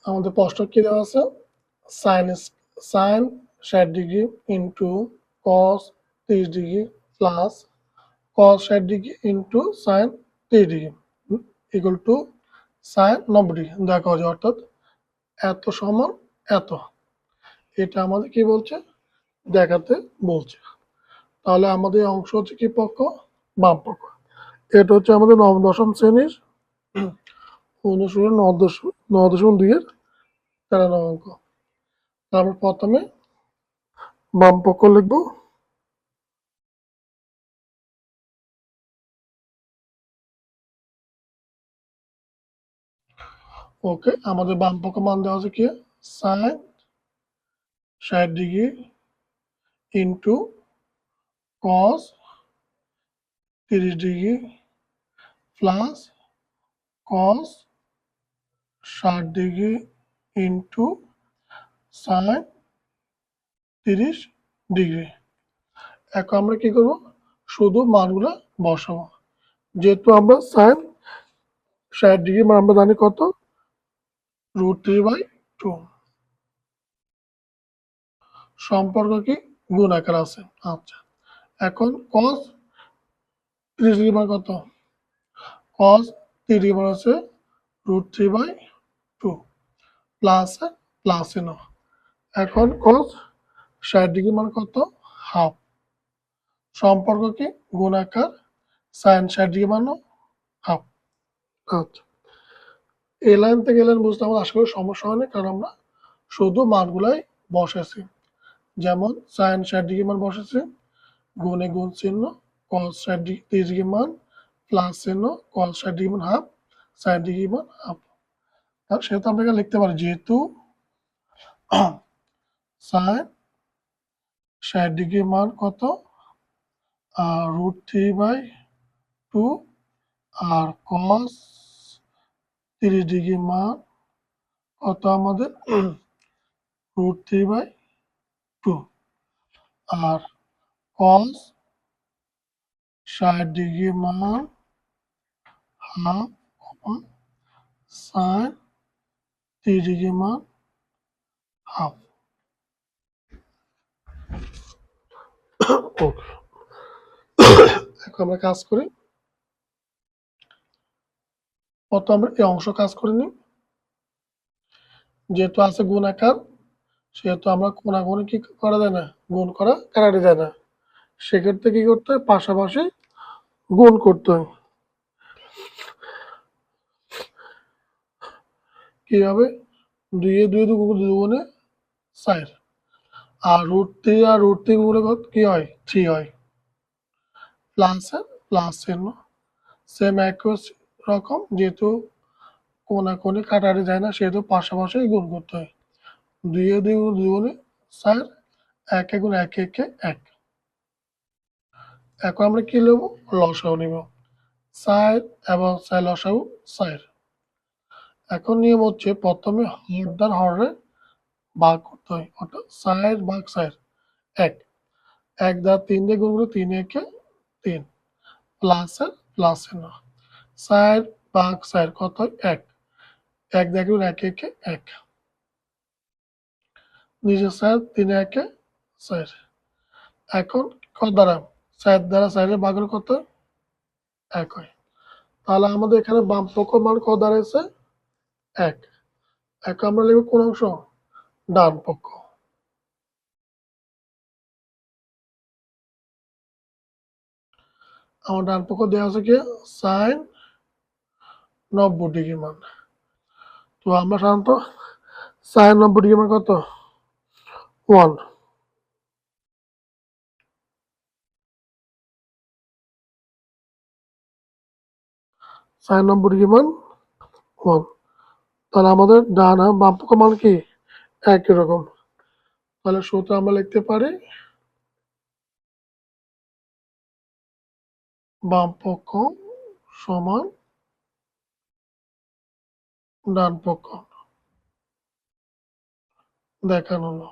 আমাদের প্রশ্ন কি দেওয়া আছে? Sine 60 degree into cos 30 degree plus cos 60 degree into sine 30 degree equal to sine 90 degree দেখা যায়, অর্থাৎ এত সমান এত। এটা আমাদের কি বলছে? দেখাতে বলছে। তাহলে আমাদের অংশ হচ্ছে কি পক্ষ? বাম পক্ষ। এটা হচ্ছে আমাদের নবম দশম শ্রেণীর অনুশীলন 9.2-এর 13 অঙ্ক। তারপর প্রথমে বাম পক্ষ লিখব। ওকে, আমাদের বাম পক্ষ মান দেওয়া আছে কি? Sine 60 degree into cos 30 degree plus cos 60 degree into sine 30 degree. এখন আমরা কি করব? শুধু মানগুলো বসাবো। যেহেতু আমরা সাইন 60 ডিগ্রি মান আমরা জানি কত? √3/2। সম্পর্ক কি? গুণ আকার আছে। আচ্ছা, এখন cos 30 ডিগ্রি মান কত? cos 30 মান আছে √3/2 প্লাস প্লাস চিহ্ন। এখন cos 60 ডিগ্রি মান কত? হাফ। সম্পর্ক কি? গুণ আকার। সাইন 60 ডিগ্রি মান হাফ। আচ্ছা, এই লাইন থেকে এই লাইন বুঝতে আমার আশা করি সমস্যা হয়নি, কারণ আমরা শুধু মানগুলাই বসেছি। যেমন সাইন 60 ডিগ্রি মান বসেছি, গুণে গুণ চিহ্ন, cos 60 ডিগ্রি মান প্লাস চিহ্ন, cos 60 ডিগ্রি মান হাফ, সাইন ডিগ্রি মান হাফ। সেহেতু আমরা এখানে লিখতে পারি, যেহেতু সাইন 60 ডিগ্রি মান কত? √3/2 আর cos 30 ডিগ্রি মান কত আমাদের? √3/2 আর cos 60 ডিগ্রি মান হাফ সাইন 30 ডিগ্রি মান হাফ। এখন আমরা কাজ করি। প্রথম আমরা এই অংশ কাজ করে নিই। যেহেতু আছে গুণ আকার, সেহেতু আমরা কোনাকুনি কি করা যায় না? গুণ করা কাটাতে যায় না। সেক্ষেত্রে কি করতে হয়? পাশাপাশি গুণ করতে হয়। কিভাবে? 2 এ 2 দুগুণে 4, আর √3 আর √3 গুণে কি হয়? 3 হয়। প্লাস চিহ্ন সেম একই রকম, যেহেতু কোনাকুনি কাটাতে যায় না, সেহেতু পাশাপাশি গুণ করতে হয়। 2 এ 2 দুগুণে 4, 1 এ গুণ 1 একে 1। এখন আমরা কি নেব? লসাগু নিব। 4 এবং 4 লসাগু 4। এখন নিয়ম হচ্ছে প্রথমে হর দ্বার হরে ভাগ করতে হয়, অর্থাৎ 4 ভাগ 4 1। 1 দ্বারা 3 দিয়ে গুণ করে 3 একে 3 প্লাস প্লাস চিহ্ন। 4 ভাগ 4 কত হয়? 1। 1 দিয়ে গুণ 1 একে 1, নিচে 4, 3 একে 4। এখন কত দ্বারা? 4 দ্বারা 4 এর ভাগ হলে কত? 1 হয়। তাহলে আমাদের এখানে বাম পক্ষ মান কত দাঁড়াইছে? 1। এখন আমরা লিখব কোন অংশ? ডান পক্ষ। আমার ডান পক্ষ দেওয়া আছে কি? সাইন 90 ডিগ্রি মান। তো আমরা সাধারণত সাইন 90 ডিগ্রি মান কত? 1। সাইন 90 ডিগ্রি মান 1। তাহলে আমাদের ডান আর বাম পক্ষ মান কি? একই রকম। তাহলে সূত্র আমরা লিখতে পারি, বাম পক্ষ সমান ডান পক্ষ। দেখানো হলো।